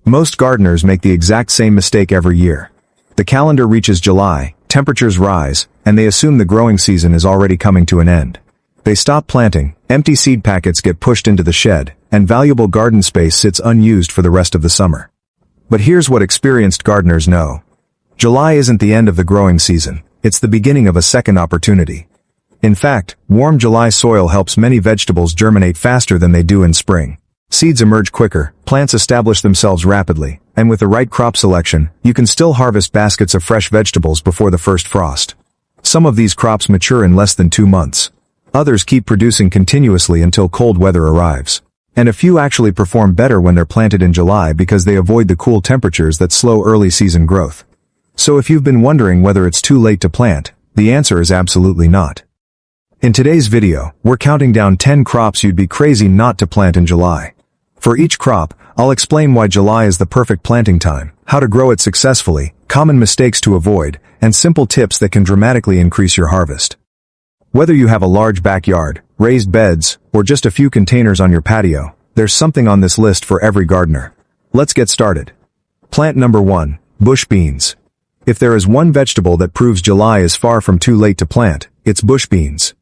Most gardeners make the exact same mistake every year. The calendar reaches July, temperatures rise, and they assume the growing season is already coming to an end. They stop planting, empty seed packets get pushed into the shed, and valuable garden space sits unused for the rest of the summer. But here's what experienced gardeners know. July isn't the end of the growing season, it's the beginning of a second opportunity. In fact, warm July soil helps many vegetables germinate faster than they do in spring. Seeds emerge quicker, plants establish themselves rapidly, and with the right crop selection, you can still harvest baskets of fresh vegetables before the first frost. Some of these crops mature in less than 2 months. Others keep producing continuously until cold weather arrives. And a few actually perform better when they're planted in July because they avoid the cool temperatures that slow early season growth. So if you've been wondering whether it's too late to plant, the answer is absolutely not. In today's video, we're counting down 10 crops you'd be crazy not to plant in July. For each crop, I'll explain why July is the perfect planting time, how to grow it successfully, common mistakes to avoid, and simple tips that can dramatically increase your harvest. Whether you have a large backyard, raised beds, or just a few containers on your patio, there's something on this list for every gardener. Let's get started. Plant number 1, bush beans. If there is one vegetable that proves July is far from too late to plant, it's bush beans.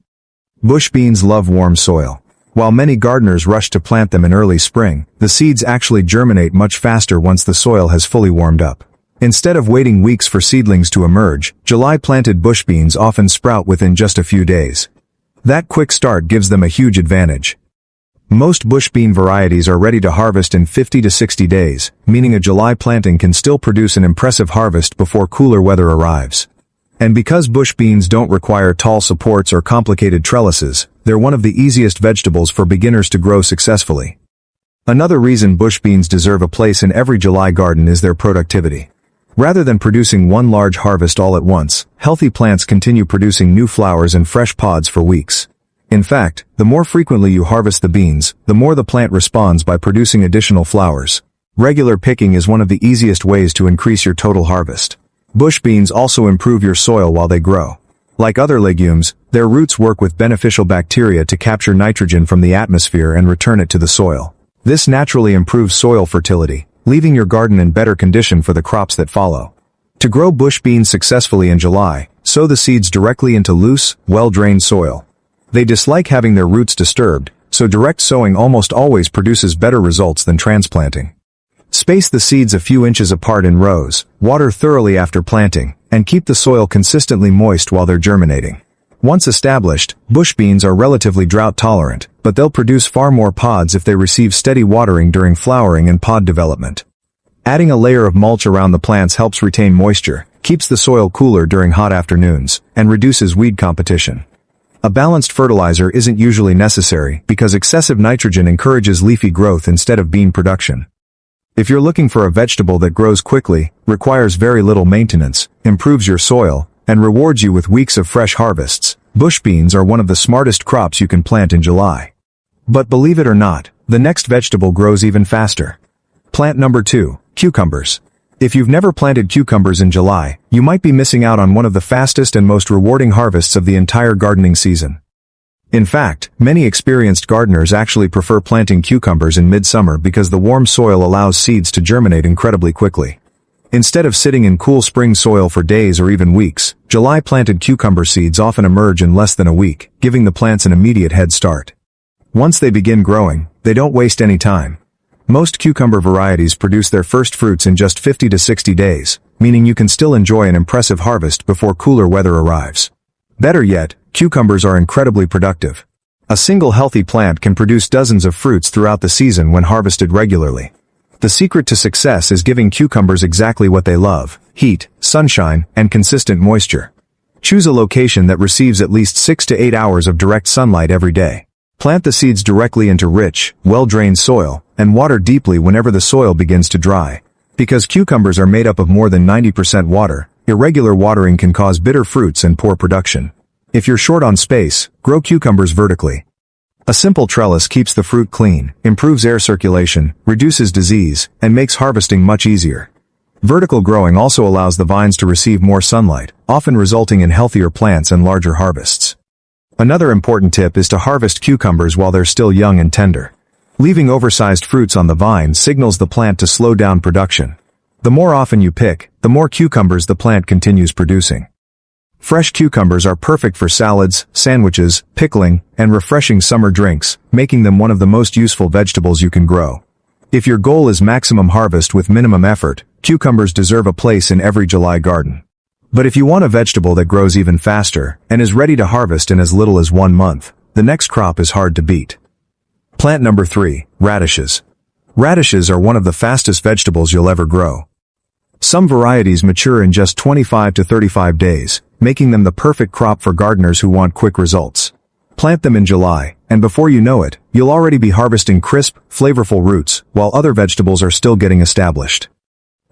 Bush beans love warm soil. While many gardeners rush to plant them in early spring, the seeds actually germinate much faster once the soil has fully warmed up. Instead of waiting weeks for seedlings to emerge, July-planted bush beans often sprout within just a few days. That quick start gives them a huge advantage. Most bush bean varieties are ready to harvest in 50 to 60 days, meaning a July planting can still produce an impressive harvest before cooler weather arrives. And because bush beans don't require tall supports or complicated trellises, they're one of the easiest vegetables for beginners to grow successfully. Another reason bush beans deserve a place in every July garden is their productivity. Rather than producing one large harvest all at once, healthy plants continue producing new flowers and fresh pods for weeks. In fact, the more frequently you harvest the beans, the more the plant responds by producing additional flowers. Regular picking is one of the easiest ways to increase your total harvest. Bush beans also improve your soil while they grow. Like other legumes, their roots work with beneficial bacteria to capture nitrogen from the atmosphere and return it to the soil. This naturally improves soil fertility, leaving your garden in better condition for the crops that follow. To grow bush beans successfully in July, sow the seeds directly into loose, well-drained soil. They dislike having their roots disturbed, so direct sowing almost always produces better results than transplanting. Space the seeds a few inches apart in rows, water thoroughly after planting, and keep the soil consistently moist while they're germinating. Once established, bush beans are relatively drought-tolerant, but they'll produce far more pods if they receive steady watering during flowering and pod development. Adding a layer of mulch around the plants helps retain moisture, keeps the soil cooler during hot afternoons, and reduces weed competition. A balanced fertilizer isn't usually necessary because excessive nitrogen encourages leafy growth instead of bean production. If you're looking for a vegetable that grows quickly, requires very little maintenance, improves your soil, and rewards you with weeks of fresh harvests, bush beans are one of the smartest crops you can plant in July. But believe it or not, the next vegetable grows even faster. Plant number 2, cucumbers. If you've never planted cucumbers in July, you might be missing out on one of the fastest and most rewarding harvests of the entire gardening season. In fact, many experienced gardeners actually prefer planting cucumbers in midsummer because the warm soil allows seeds to germinate incredibly quickly. Instead of sitting in cool spring soil for days or even weeks, July-planted cucumber seeds often emerge in less than a week, giving the plants an immediate head start. Once they begin growing, they don't waste any time. Most cucumber varieties produce their first fruits in just 50 to 60 days, meaning you can still enjoy an impressive harvest before cooler weather arrives. Better yet, cucumbers are incredibly productive. A single healthy plant can produce dozens of fruits throughout the season when harvested regularly. The secret to success is giving cucumbers exactly what they love: heat, sunshine, and consistent moisture. Choose a location that receives at least 6 to 8 hours of direct sunlight every day. Plant the seeds directly into rich, well-drained soil, and water deeply whenever the soil begins to dry. Because cucumbers are made up of more than 90% water, irregular watering can cause bitter fruits and poor production. If you're short on space, grow cucumbers vertically. A simple trellis keeps the fruit clean, improves air circulation, reduces disease, and makes harvesting much easier. Vertical growing also allows the vines to receive more sunlight, often resulting in healthier plants and larger harvests. Another important tip is to harvest cucumbers while they're still young and tender. Leaving oversized fruits on the vine signals the plant to slow down production. The more often you pick, the more cucumbers the plant continues producing. Fresh cucumbers are perfect for salads, sandwiches, pickling, and refreshing summer drinks, making them one of the most useful vegetables you can grow. If your goal is maximum harvest with minimum effort, cucumbers deserve a place in every July garden. But if you want a vegetable that grows even faster, and is ready to harvest in as little as 1 month, the next crop is hard to beat. Plant number 3, radishes. Radishes are one of the fastest vegetables you'll ever grow. Some varieties mature in just 25 to 35 days, making them the perfect crop for gardeners who want quick results. Plant them in July, and before you know it, you'll already be harvesting crisp, flavorful roots, while other vegetables are still getting established.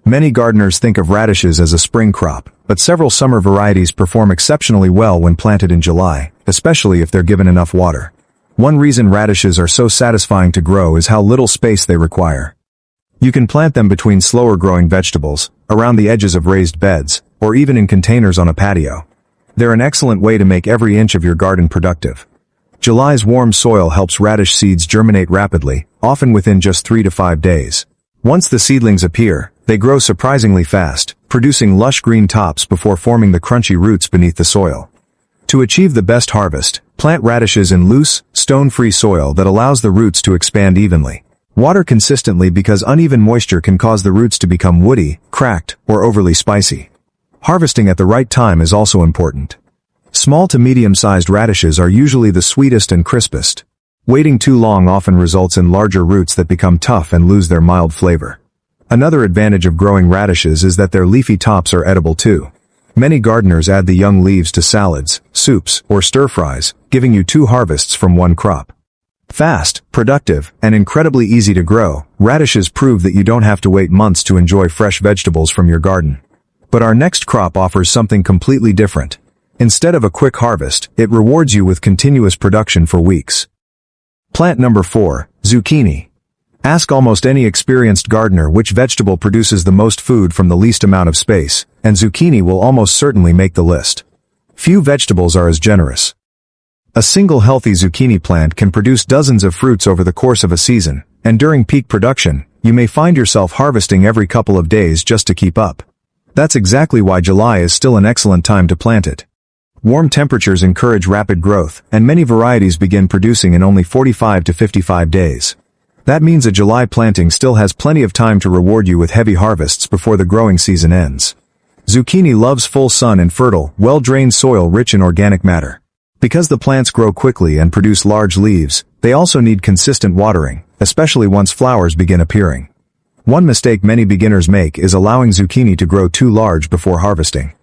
Many gardeners think of radishes as a spring crop, but several summer varieties perform exceptionally well when planted in July, especially if they're given enough water. One reason radishes are so satisfying to grow is how little space they require. You can plant them between slower-growing vegetables, around the edges of raised beds, or even in containers on a patio. They're an excellent way to make every inch of your garden productive. July's warm soil helps radish seeds germinate rapidly, often within just 3 to 5 days. Once the seedlings appear, they grow surprisingly fast, producing lush green tops before forming the crunchy roots beneath the soil. To achieve the best harvest, plant radishes in loose, stone-free soil that allows the roots to expand evenly. Water consistently because uneven moisture can cause the roots to become woody, cracked, or overly spicy. Harvesting at the right time is also important. Small to medium-sized radishes are usually the sweetest and crispest. Waiting too long often results in larger roots that become tough and lose their mild flavor. Another advantage of growing radishes is that their leafy tops are edible too. Many gardeners add the young leaves to salads, soups, or stir-fries, giving you 2 harvests from 1 crop. Fast, productive, and incredibly easy to grow, radishes prove that you don't have to wait months to enjoy fresh vegetables from your garden. But our next crop offers something completely different. Instead of a quick harvest, it rewards you with continuous production for weeks. Plant number 4, zucchini. Ask almost any experienced gardener which vegetable produces the most food from the least amount of space, and zucchini will almost certainly make the list. Few vegetables are as generous. A single healthy zucchini plant can produce dozens of fruits over the course of a season, and during peak production, you may find yourself harvesting every couple of days just to keep up. That's exactly why July is still an excellent time to plant it. Warm temperatures encourage rapid growth, and many varieties begin producing in only 45 to 55 days. That means a July planting still has plenty of time to reward you with heavy harvests before the growing season ends. Zucchini loves full sun and fertile, well-drained soil rich in organic matter. Because the plants grow quickly and produce large leaves, they also need consistent watering, especially once flowers begin appearing. One mistake many beginners make is allowing zucchini to grow too large before harvesting.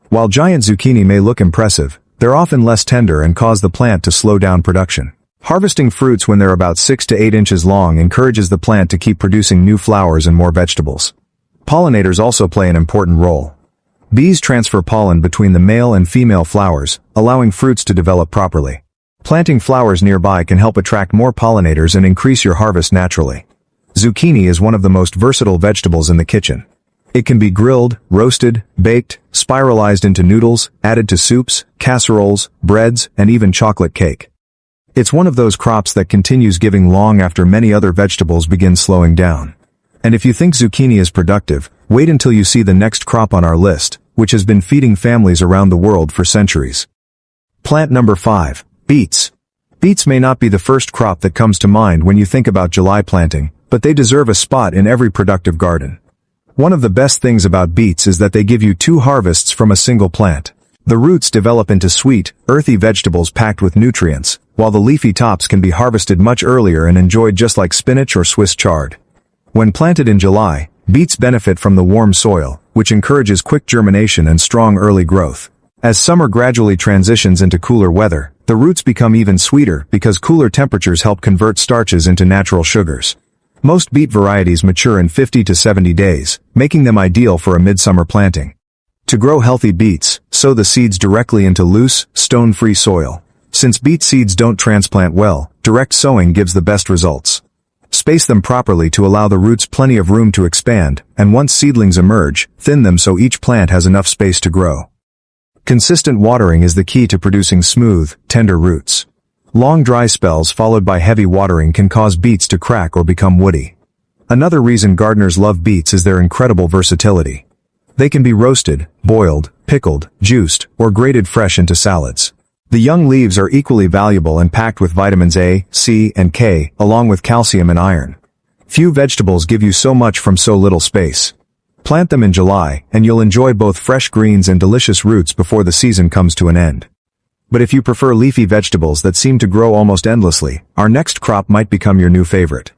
While giant zucchini may look impressive, they're often less tender and cause the plant to slow down production. Harvesting fruits when they're about 6 to 8 inches long encourages the plant to keep producing new flowers and more vegetables. Pollinators also play an important role. Bees transfer pollen between the male and female flowers, allowing fruits to develop properly. Planting flowers nearby can help attract more pollinators and increase your harvest naturally. Zucchini is one of the most versatile vegetables in the kitchen. It can be grilled, roasted, baked, spiralized into noodles, added to soups, casseroles, breads, and even chocolate cake. It's one of those crops that continues giving long after many other vegetables begin slowing down. And if you think zucchini is productive, wait until you see the next crop on our list, which has been feeding families around the world for centuries. Plant number 5, beets. Beets may not be the first crop that comes to mind when you think about July planting, but they deserve a spot in every productive garden. One of the best things about beets is that they give you 2 harvests from a single plant. The roots develop into sweet, earthy vegetables packed with nutrients, while the leafy tops can be harvested much earlier and enjoyed just like spinach or Swiss chard. When planted in July, beets benefit from the warm soil, which encourages quick germination and strong early growth. As summer gradually transitions into cooler weather, the roots become even sweeter because cooler temperatures help convert starches into natural sugars. Most beet varieties mature in 50 to 70 days, making them ideal for a midsummer planting. To grow healthy beets, sow the seeds directly into loose, stone-free soil. Since beet seeds don't transplant well, direct sowing gives the best results. Space them properly to allow the roots plenty of room to expand, and once seedlings emerge, thin them so each plant has enough space to grow. Consistent watering is the key to producing smooth, tender roots. Long dry spells followed by heavy watering can cause beets to crack or become woody. Another reason gardeners love beets is their incredible versatility. They can be roasted, boiled, pickled, juiced, or grated fresh into salads. The young leaves are equally valuable and packed with vitamins A, C, and K, along with calcium and iron. Few vegetables give you so much from so little space. Plant them in July, and you'll enjoy both fresh greens and delicious roots before the season comes to an end. But if you prefer leafy vegetables that seem to grow almost endlessly, our next crop might become your new favorite.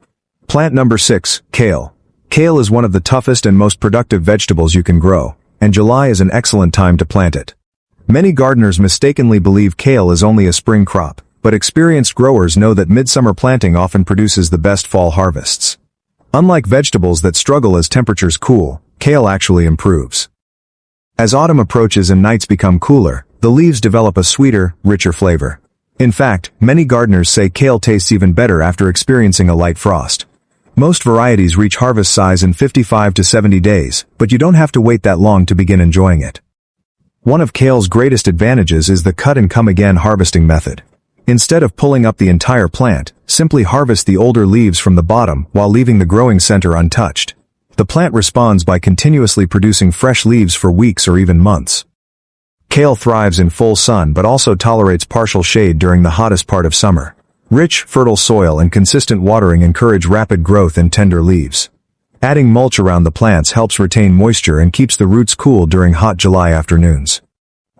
Plant number 6, kale. Kale is one of the toughest and most productive vegetables you can grow, and July is an excellent time to plant it. Many gardeners mistakenly believe kale is only a spring crop, but experienced growers know that midsummer planting often produces the best fall harvests. Unlike vegetables that struggle as temperatures cool, kale actually improves. As autumn approaches and nights become cooler, the leaves develop a sweeter, richer flavor. In fact, many gardeners say kale tastes even better after experiencing a light frost. Most varieties reach harvest size in 55 to 70 days, but you don't have to wait that long to begin enjoying it. One of kale's greatest advantages is the cut-and-come-again harvesting method. Instead of pulling up the entire plant, simply harvest the older leaves from the bottom while leaving the growing center untouched. The plant responds by continuously producing fresh leaves for weeks or even months. Kale thrives in full sun but also tolerates partial shade during the hottest part of summer. Rich, fertile soil and consistent watering encourage rapid growth in tender leaves. Adding mulch around the plants helps retain moisture and keeps the roots cool during hot July afternoons.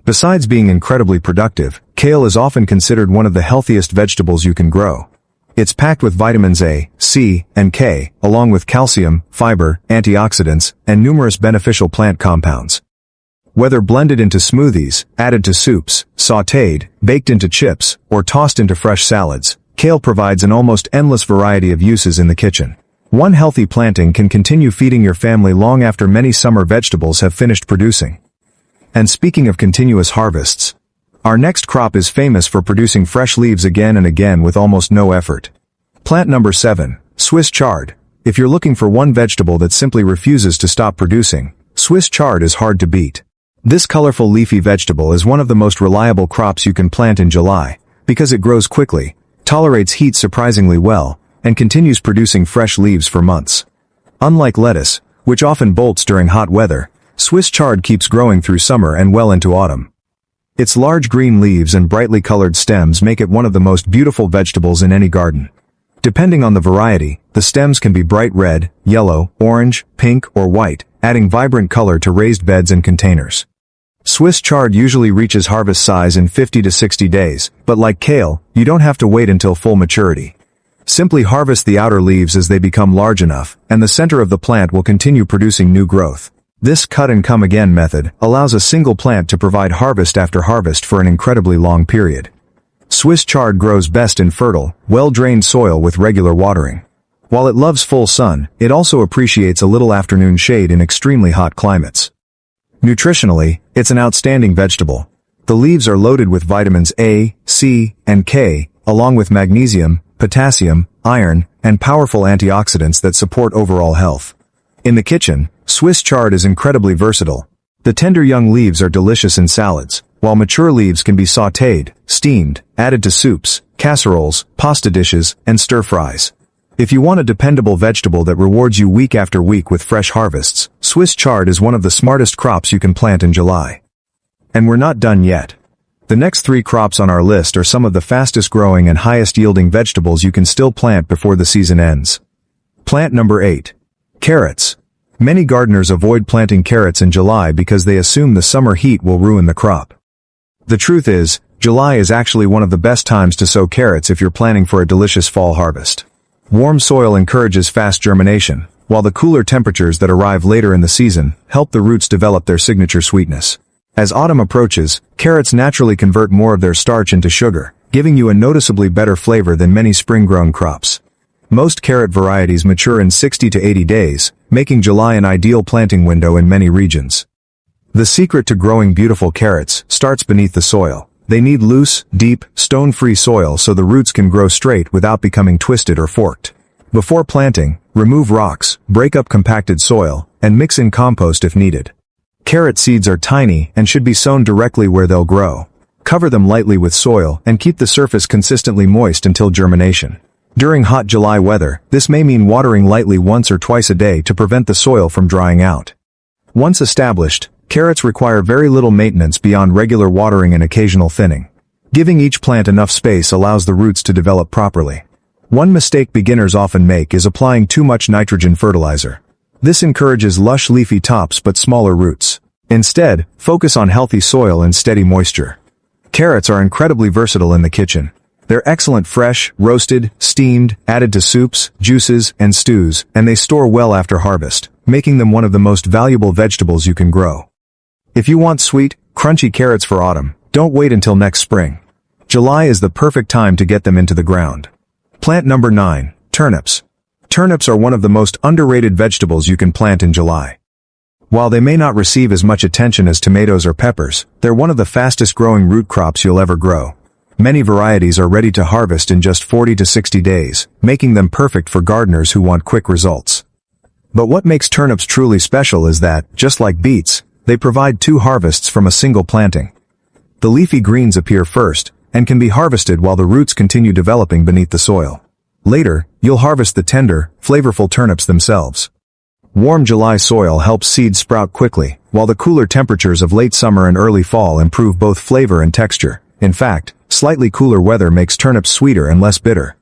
Besides being incredibly productive, kale is often considered one of the healthiest vegetables you can grow. It's packed with vitamins A, C, and K, along with calcium, fiber, antioxidants, and numerous beneficial plant compounds. Whether blended into smoothies, added to soups, sautéed, baked into chips, or tossed into fresh salads, kale provides an almost endless variety of uses in the kitchen. One healthy planting can continue feeding your family long after many summer vegetables have finished producing. And speaking of continuous harvests, our next crop is famous for producing fresh leaves again and again with almost no effort. Plant number 7, Swiss chard. If you're looking for one vegetable that simply refuses to stop producing, Swiss chard is hard to beat. This colorful leafy vegetable is one of the most reliable crops you can plant in July, because it grows quickly, tolerates heat surprisingly well, and continues producing fresh leaves for months. Unlike lettuce, which often bolts during hot weather, Swiss chard keeps growing through summer and well into autumn. Its large green leaves and brightly colored stems make it one of the most beautiful vegetables in any garden. Depending on the variety, the stems can be bright red, yellow, orange, pink, or white, adding vibrant color to raised beds and containers. Swiss chard usually reaches harvest size in 50 to 60 days, but like kale, you don't have to wait until full maturity. Simply harvest the outer leaves as they become large enough, and the center of the plant will continue producing new growth. This cut-and-come-again method allows a single plant to provide harvest after harvest for an incredibly long period. Swiss chard grows best in fertile, well-drained soil with regular watering. While it loves full sun, it also appreciates a little afternoon shade in extremely hot climates. Nutritionally, it's an outstanding vegetable. The leaves are loaded with vitamins A, C, and K, along with magnesium, potassium, iron, and powerful antioxidants that support overall health. In the kitchen, Swiss chard is incredibly versatile. The tender young leaves are delicious in salads, while mature leaves can be sautéed, steamed, added to soups, casseroles, pasta dishes, and stir-fries. If you want a dependable vegetable that rewards you week after week with fresh harvests, Swiss chard is one of the smartest crops you can plant in July. And we're not done yet. The next 3 crops on our list are some of the fastest growing and highest yielding vegetables you can still plant before the season ends. Plant number 8. Carrots. Many gardeners avoid planting carrots in July because they assume the summer heat will ruin the crop. The truth is, July is actually one of the best times to sow carrots if you're planning for a delicious fall harvest. Warm soil encourages fast germination, while the cooler temperatures that arrive later in the season help the roots develop their signature sweetness. As autumn approaches, carrots naturally convert more of their starch into sugar, giving you a noticeably better flavor than many spring-grown crops. Most carrot varieties mature in 60 to 80 days, making July an ideal planting window in many regions. The secret to growing beautiful carrots starts beneath the soil. They need loose, deep, stone-free soil so the roots can grow straight without becoming twisted or forked. Before planting, remove rocks, break up compacted soil, and mix in compost if needed. Carrot seeds are tiny and should be sown directly where they'll grow. Cover them lightly with soil and keep the surface consistently moist until germination. During hot July weather, this may mean watering lightly once or twice a day to prevent the soil from drying out. Once established, carrots require very little maintenance beyond regular watering and occasional thinning. Giving each plant enough space allows the roots to develop properly. One mistake beginners often make is applying too much nitrogen fertilizer. This encourages lush leafy tops but smaller roots. Instead, focus on healthy soil and steady moisture. Carrots are incredibly versatile in the kitchen. They're excellent fresh, roasted, steamed, added to soups, juices, and stews, and they store well after harvest, making them one of the most valuable vegetables you can grow. If you want sweet, crunchy carrots for autumn, don't wait until next spring. July is the perfect time to get them into the ground. Plant number 9, turnips. Turnips are one of the most underrated vegetables you can plant in July. While they may not receive as much attention as tomatoes or peppers, they're one of the fastest growing root crops you'll ever grow. Many varieties are ready to harvest in just 40 to 60 days, making them perfect for gardeners who want quick results. But what makes turnips truly special is that, just like beets, they provide 2 harvests from a single planting. The leafy greens appear first, and can be harvested while the roots continue developing beneath the soil. Later, you'll harvest the tender, flavorful turnips themselves. Warm July soil helps seeds sprout quickly, while the cooler temperatures of late summer and early fall improve both flavor and texture. In fact, slightly cooler weather makes turnips sweeter and less bitter.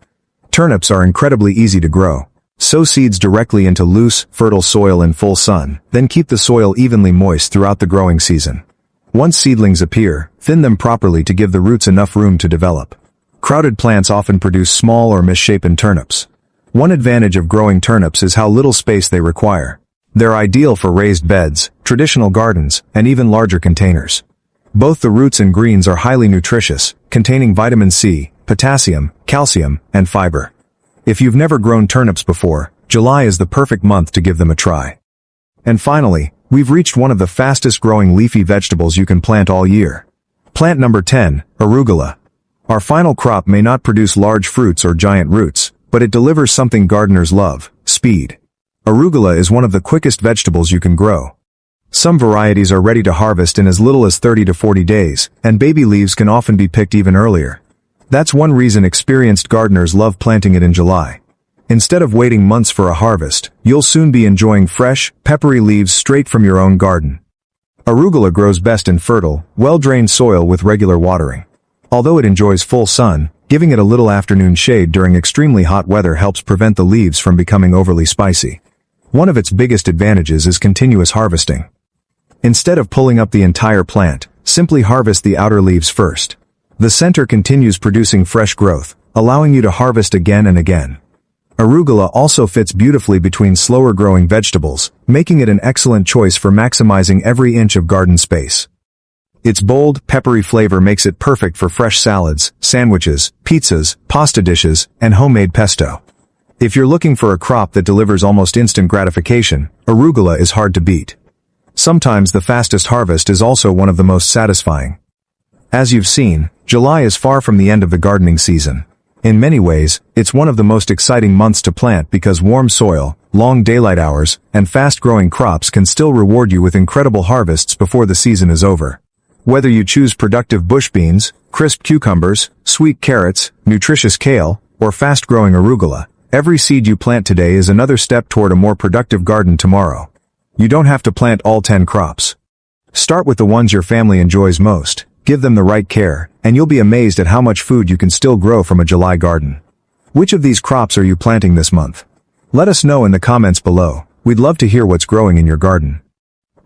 Turnips are incredibly easy to grow. Sow seeds directly into loose, fertile soil in full sun, then keep the soil evenly moist throughout the growing season. Once seedlings appear, thin them properly to give the roots enough room to develop. Crowded plants often produce small or misshapen turnips. One advantage of growing turnips is how little space they require. They're ideal for raised beds, traditional gardens, and even larger containers. Both the roots and greens are highly nutritious, containing vitamin C, potassium, calcium, and fiber. If you've never grown turnips before, July is the perfect month to give them a try. And finally, we've reached one of the fastest growing leafy vegetables you can plant all year. Plant number 10, arugula. Our final crop may not produce large fruits or giant roots, but it delivers something gardeners love: speed. Arugula is one of the quickest vegetables you can grow. Some varieties are ready to harvest in as little as 30 to 40 days, and baby leaves can often be picked even earlier. That's one reason experienced gardeners love planting it in July. Instead of waiting months for a harvest, you'll soon be enjoying fresh, peppery leaves straight from your own garden. Arugula grows best in fertile, well-drained soil with regular watering. Although it enjoys full sun, giving it a little afternoon shade during extremely hot weather helps prevent the leaves from becoming overly spicy. One of its biggest advantages is continuous harvesting. Instead of pulling up the entire plant, simply harvest the outer leaves first. The center continues producing fresh growth, allowing you to harvest again and again. Arugula also fits beautifully between slower-growing vegetables, making it an excellent choice for maximizing every inch of garden space. Its bold, peppery flavor makes it perfect for fresh salads, sandwiches, pizzas, pasta dishes, and homemade pesto. If you're looking for a crop that delivers almost instant gratification, arugula is hard to beat. Sometimes the fastest harvest is also one of the most satisfying. As you've seen, July is far from the end of the gardening season. In many ways, it's one of the most exciting months to plant because warm soil, long daylight hours, and fast-growing crops can still reward you with incredible harvests before the season is over. Whether you choose productive bush beans, crisp cucumbers, sweet carrots, nutritious kale, or fast-growing arugula, every seed you plant today is another step toward a more productive garden tomorrow. You don't have to plant all 10 crops. Start with the ones your family enjoys most. Give them the right care, and you'll be amazed at how much food you can still grow from a July garden. Which of these crops are you planting this month? Let us know in the comments below. We'd love to hear what's growing in your garden.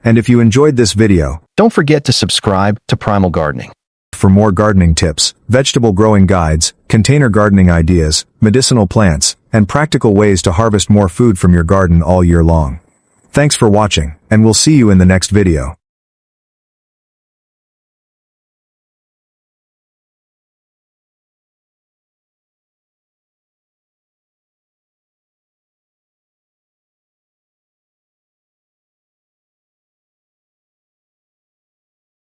And if you enjoyed this video, don't forget to subscribe to Primal Gardening for more gardening tips, vegetable growing guides, container gardening ideas, medicinal plants, and practical ways to harvest more food from your garden all year long. Thanks for watching, and we'll see you in the next video.